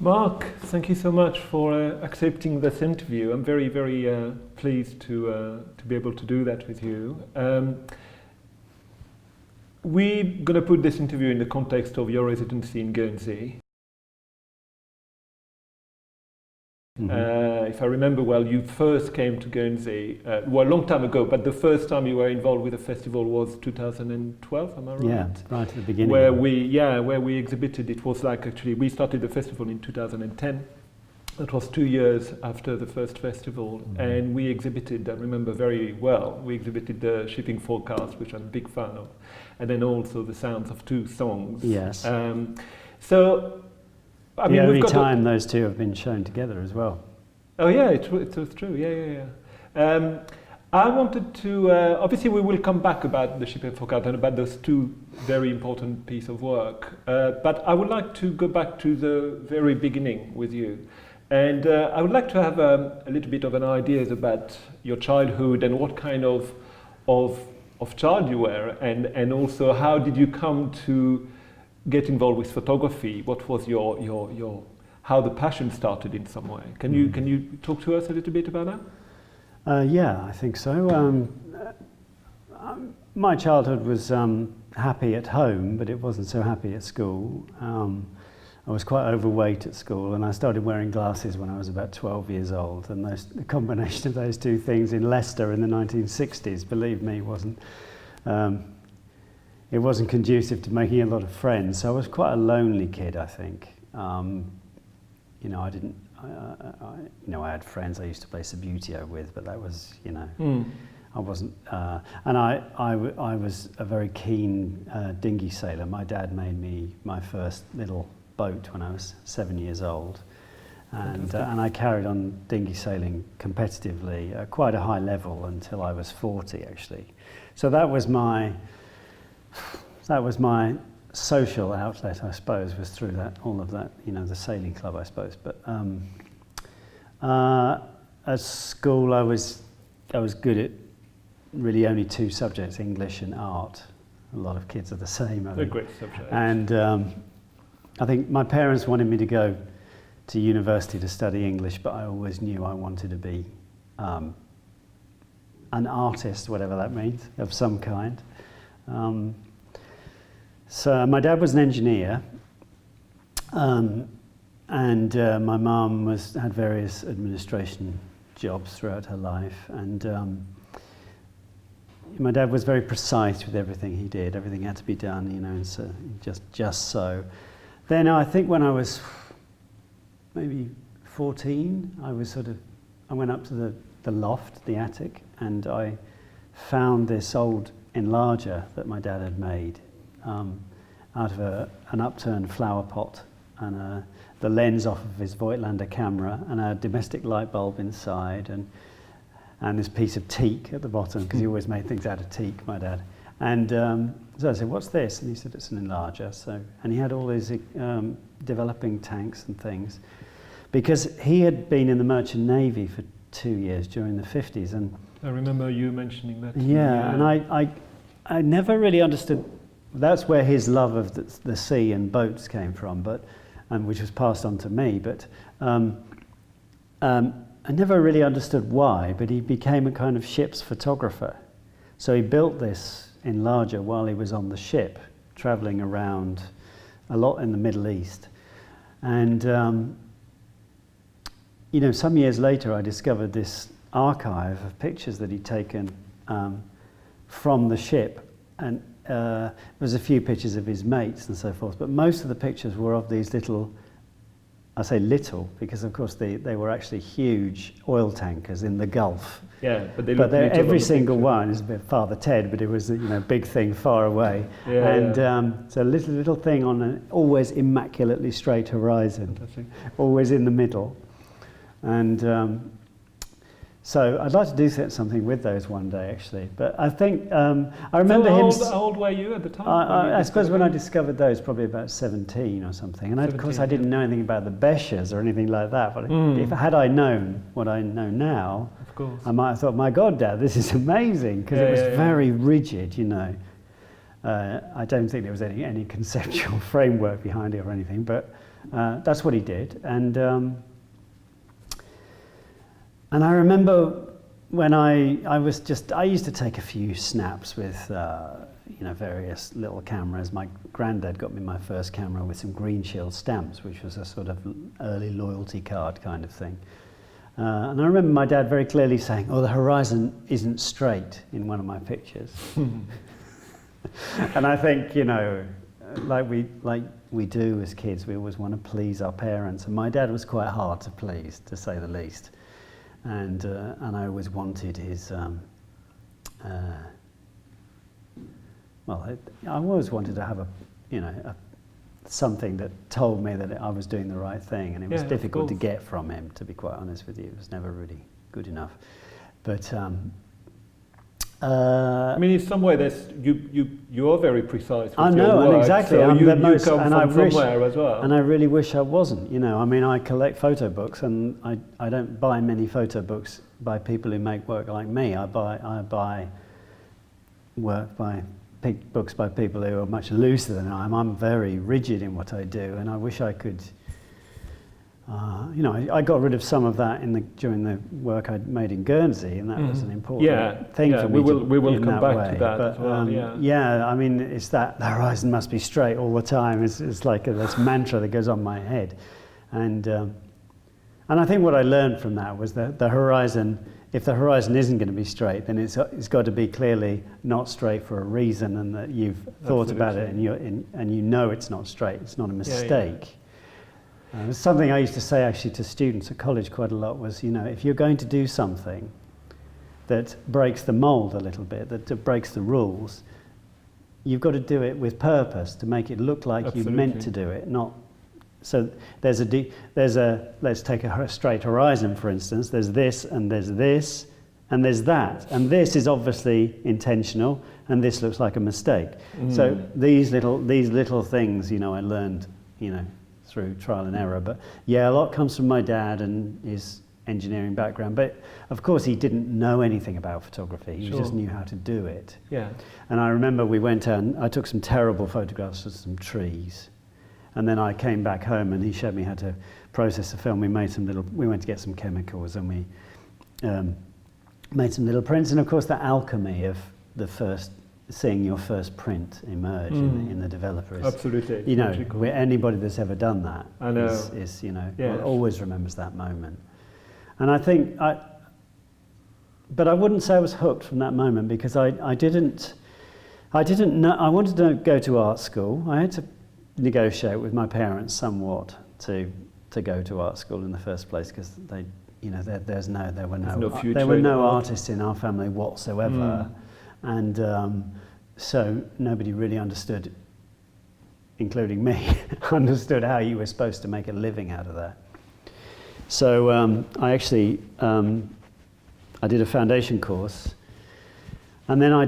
Mark, thank you so much for accepting this interview. I'm very, very pleased to be able to do that with you. We're going to put this interview in the context of your residency in Guernsey. If I remember well, you first came to Guernsey, well, a long time ago, but the first time you were involved with the festival was 2012, am I right? Yeah, right at the beginning. Where we exhibited. It was like, actually, we started the festival in 2010. That was 2 years after the first festival, and we exhibited, I remember very well, we exhibited the shipping forecast, which I'm a big fan of, and then also the sounds of two songs. Yes. So, I mean, the only we've got time those two have been shown together as well. Oh yeah, it was true. Yeah. I wanted to. Obviously, we will come back about the shipping forecast and about those two very important pieces of work. But I would like to go back to the very beginning with you, and I would like to have a little bit of an idea about your childhood and what kind of child you were, and also how did you come to get involved with photography? What was your how the passion started in some way? Can you talk to us a little bit about that? Yeah, I think so. My childhood was happy at home, but it wasn't so happy at school. I was quite overweight at school, and I started wearing glasses when I was about 12 years old. And the combination of those two things in Leicester in the 1960s, believe me, it wasn't conducive to making a lot of friends. So I was quite a lonely kid, I think. I had friends I used to play Subbuteo with, but that was, I wasn't. And I was a very keen dinghy sailor. My dad made me my first little boat when I was 7 years old. And I carried on dinghy sailing competitively at quite a high level until I was 40, actually. So that was my social outlet, I suppose, was through all of that, the sailing club, I suppose. But at school, I was good at really only two subjects, English and art. A lot of kids are the same. They're great subjects. And I think my parents wanted me to go to university to study English, but I always knew I wanted to be an artist, whatever that means, of some kind. So my dad was an engineer, and my mum had various administration jobs throughout her life, and my dad was very precise with everything he did. Everything had to be done, and so just so. Then I think when I was maybe 14, I went up to the loft, the attic, and I found this old enlarger that my dad had made out of an upturned flower pot and the lens off of his Voigtlander camera and a domestic light bulb inside and this piece of teak at the bottom, because he always made things out of teak, my dad. And so I said, "What's this?" And he said, "It's an enlarger." And he had all these developing tanks and things, because he had been in the Merchant Navy for 2 years during the 50s. And I remember you mentioning that. Yeah, and I never really understood. That's where his love of the sea and boats came from, which was passed on to me. But I never really understood why. But he became a kind of ship's photographer. So he built this enlarger while he was on the ship, traveling around a lot in the Middle East. And some years later, I discovered this archive of pictures that he'd taken from the ship, and there was a few pictures of his mates and so forth, but most of the pictures were of these little, I say little, because of course they were actually huge oil tankers in the Gulf. Yeah, but every single one is a bit Father Ted, but it was a big thing far away. So a little thing on an always immaculately straight horizon, always in the middle. And so I'd like to do something with those one day, actually. But I think I remember him. How old were you at the time? I suppose when I discovered those, probably about 17 or something. And of course, I didn't know anything about the Beshers or anything like that. But had I known what I know now, of course, I might have thought, "My God, Dad, this is amazing," because it was very rigid, I don't think there was any conceptual framework behind it or anything, but That's what he did. And I remember when I used to take a few snaps with various little cameras. My granddad got me my first camera with some green shield stamps, which was a sort of early loyalty card kind of thing. And I remember my dad very clearly saying, "Oh, the horizon isn't straight," in one of my pictures. And I think, like we do as kids, we always want to please our parents. And my dad was quite hard to please, to say the least. And I always wanted his. I always wanted to have something that told me that I was doing the right thing, and it was difficult to get from him, to be quite honest with you. It was never really good enough. But I mean, in some way, you are very precise with I know, your work, and exactly. so I'm you the most, come and from somewhere as well. And I really wish I wasn't. I mean, I collect photo books, and I don't buy many photo books by people who make work like me. I buy books by people who are much looser than I am. I'm very rigid in what I do, and I wish I could. I got rid of some of that during the work I made in Guernsey, and that was an important thing for me. We will come back way. to that But, as well. I mean, it's that the horizon must be straight all the time. It's like this mantra that goes on my head, and I think what I learned from that was that the horizon. If the horizon isn't going to be straight, then it's got to be clearly not straight for a reason, and that you've thought about it, and you know it's not straight. It's not a mistake. Something I used to say actually to students at college quite a lot was, if you're going to do something that breaks the mold a little bit, that breaks the rules, you've got to do it with purpose to make it look like you meant to do it, not. So let's take a straight horizon, for instance. There's this, and there's this, and there's that, and this is obviously intentional, and this looks like a mistake. So these little things, I learned, through trial and error. But a lot comes from my dad and his engineering background. But of course, he didn't know anything about photography. He just knew how to do it. Yeah. And I remember we went out and I took some terrible photographs of some trees. And then I came back home and he showed me how to process the film. We went to get some chemicals and we made some little prints. And of course, the alchemy of seeing your first print emerge in the developer is absolutely. Anybody that's ever done that always remembers that moment. And I think but I wouldn't say I was hooked from that moment because I didn't know. I wanted to go to art school. I had to negotiate with my parents somewhat to go to art school in the first place because there were no artists in our family whatsoever, and so nobody really understood, including me, understood how you were supposed to make a living out of that. So I actually I did a foundation course, and then I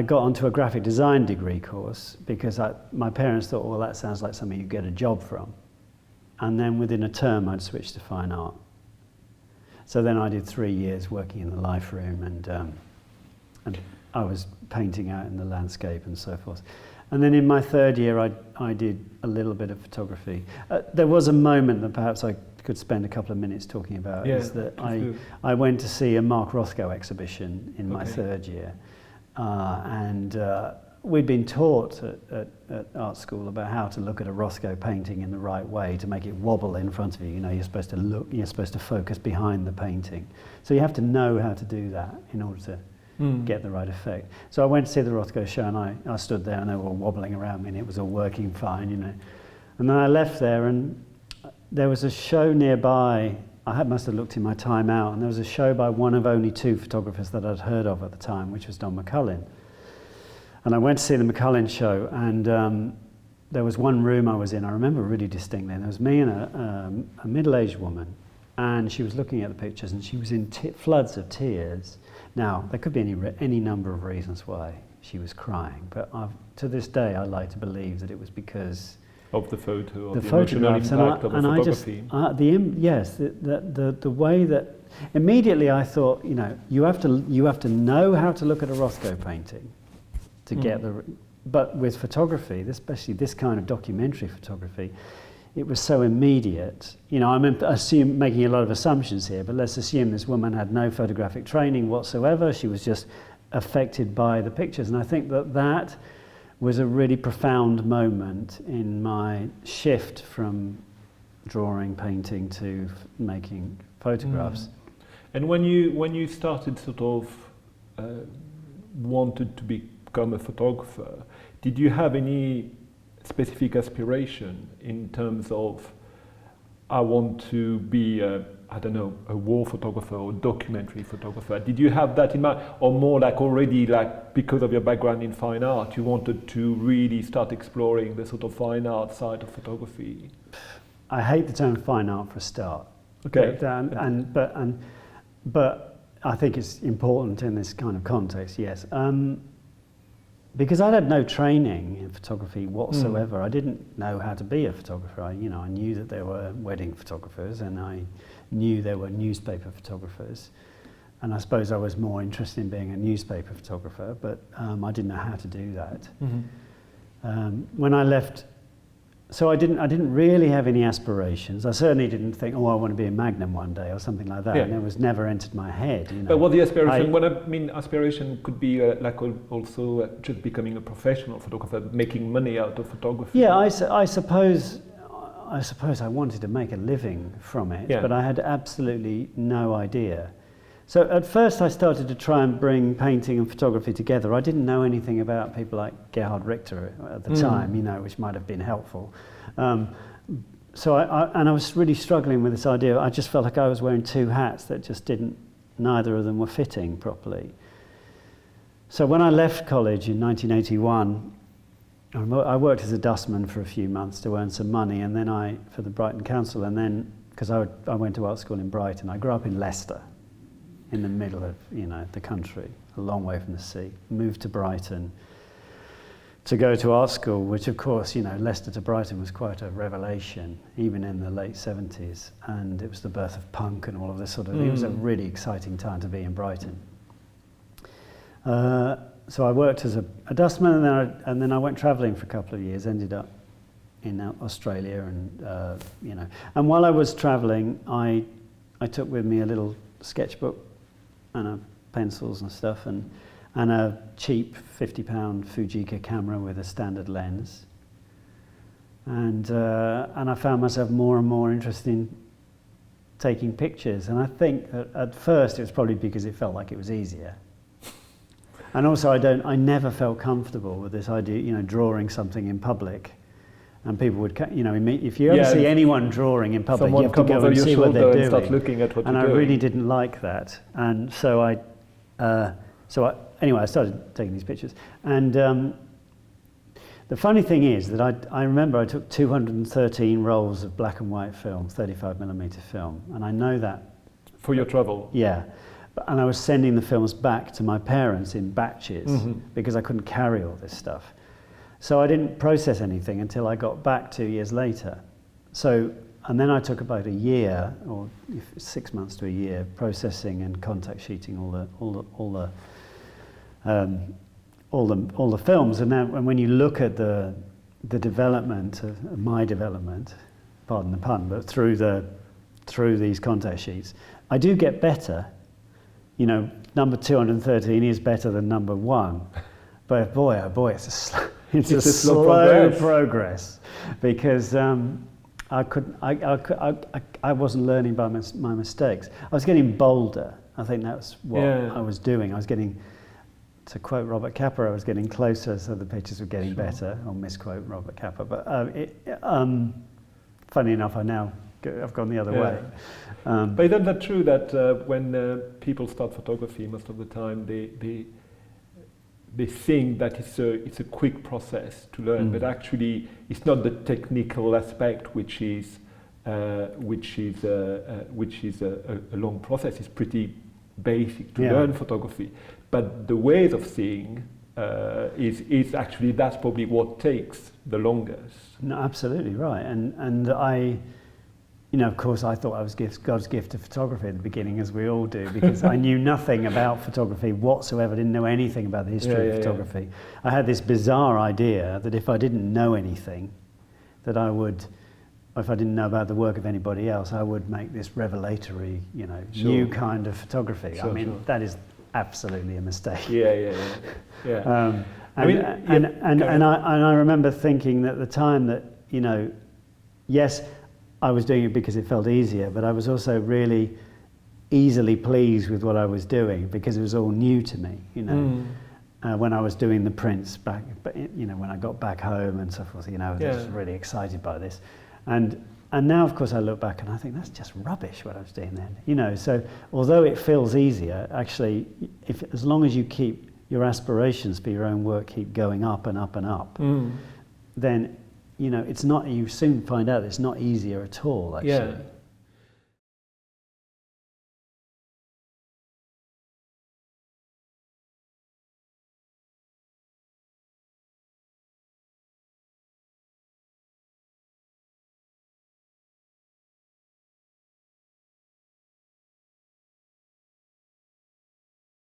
got onto a graphic design degree course because my parents thought, well, that sounds like something you get a job from. And then within a term, I'd switched to fine art. So then I did 3 years working in the life room, and I was painting out in the landscape and so forth. And then in my third year, I did a little bit of photography. There was a moment that perhaps I could spend a couple of minutes talking about, is that I went to see a Mark Rothko exhibition in my third year. And we'd been taught at art school about how to look at a Rothko painting in the right way to make it wobble in front of you. You're supposed to look, you're supposed to focus behind the painting. So you have to know how to do that in order to get the right effect. So I went to see the Rothko show, and I stood there and they were all wobbling around me and it was all working fine, And then I left there and there was a show nearby. Must have looked in my time out, and there was a show by one of only 2 photographers that I'd heard of at the time, which was Don McCullin. And I went to see the McCullin show, and there was one room I was in, I remember really distinctly, and there was me and a middle-aged woman, and she was looking at the pictures, and she was in floods of tears. Now, there could be any number of reasons why she was crying, but to this day I like to believe that it was because of the photo, the photographs, and I just the way that immediately I thought, you have to know how to look at a Rothko painting to get but with photography, especially this kind of documentary photography, it was so immediate. You know, I'm making a lot of assumptions here, but let's assume this woman had no photographic training whatsoever. She was just affected by the pictures. And I think that was a really profound moment in my shift from drawing, painting to making photographs. And when you started sort of wanted to become a photographer, did you have any specific aspiration in terms of I want to be a war photographer or documentary photographer? Did you have that in mind, or more like already, like because of your background in fine art, you wanted to really start exploring the sort of fine art side of photography? I hate the term fine art for a start. Okay. But I think it's important in this kind of context, yes. Because I had no training in photography whatsoever. I didn't know how to be a photographer. I knew that there were wedding photographers, and I knew there were newspaper photographers. And I suppose I was more interested in being a newspaper photographer, but I didn't know how to do that. When I left, so I didn't really have any aspirations. I certainly didn't think, oh, I want to be a Magnum one day or something like that. Yeah. And it was never entered my head. You know. But what the aspiration? When I mean aspiration could be also just becoming a professional photographer, making money out of photography. Yeah, I suppose I wanted to make a living from it, but I had absolutely no idea. So at first I started to try and bring painting and photography together. I didn't know anything about people like Gerhard Richter at the time, which might have been helpful. So I was really struggling with this idea. I just felt like I was wearing two hats that just neither of them were fitting properly. So when I left college in 1981, I worked as a dustman for a few months to earn some money, and then for the Brighton Council, and then, because I went to art school in Brighton, I grew up in Leicester, in the middle of the country, a long way from the sea. Moved to Brighton to go to art school, which of course, Leicester to Brighton was quite a revelation, even in the late 70s. And it was the birth of punk and all of this sort of thing. It was a really exciting time to be in Brighton. So I worked as a dustman, and then I went travelling for a couple of years, ended up in Australia, and And while I was travelling, I took with me a little sketchbook and pencils and stuff, and a cheap £50 Fujica camera with a standard lens. And I found myself more and more interested in taking pictures. And I think that at first it was probably because it felt like it was easier. And also I never felt comfortable with this idea, drawing something in public. And people would, if you ever see anyone drawing in public, you have to go and see what they're doing. And start looking at what and you're I doing. really didn't like that. And so anyway, I started taking these pictures. And the funny thing is that I remember I took 213 rolls of black and white film, 35mm film. And I know that. For your travel? Yeah. And I was sending the films back to my parents in batches because I couldn't carry all this stuff. So I didn't process anything until I got back 2 years later. And then I took about a year, or 6 months to a year, processing and contact sheeting all the films. And when you look at the development of my development, pardon the pun, but through these contact sheets, I do get better. Number 213 is better than number 1, but boy, oh boy, it's a slow progress because I wasn't learning by my mistakes. I was getting bolder. I think that's what I was doing. I was getting, to quote Robert Capa, I was getting closer, so the pictures were getting better. I'll misquote Robert Capa, but funny enough, I've gone the other way. But isn't that true that when people start photography, most of the time they think that it's a quick process to learn, but actually it's not the technical aspect which is a long process. It's pretty basic to learn photography, but the ways of seeing is actually, that's probably what takes the longest. No, absolutely right, and you know, of course, I thought I was God's gift to photography at the beginning, as we all do, because I knew nothing about photography whatsoever. I didn't know anything about the history of photography. I had this bizarre idea that if I didn't know anything, that I would, if I didn't know about the work of anybody else, I would make this revelatory, you know, new kind of photography. I mean, that is absolutely a mistake. And I remember thinking at the time that, you know, yes, I was doing it because it felt easier, but I was also really easily pleased with what I was doing because it was all new to me, you know. When I was doing the prints back, you know, when I got back home and so forth, you know, I was really excited by this. And now, of course, I look back and I think that's just rubbish what I was doing then, you know. So although it feels easier, actually, as long as you keep your aspirations for your own work keep going up and up and up, then, you know, it's not. You soon find out it's not easier at all. Actually,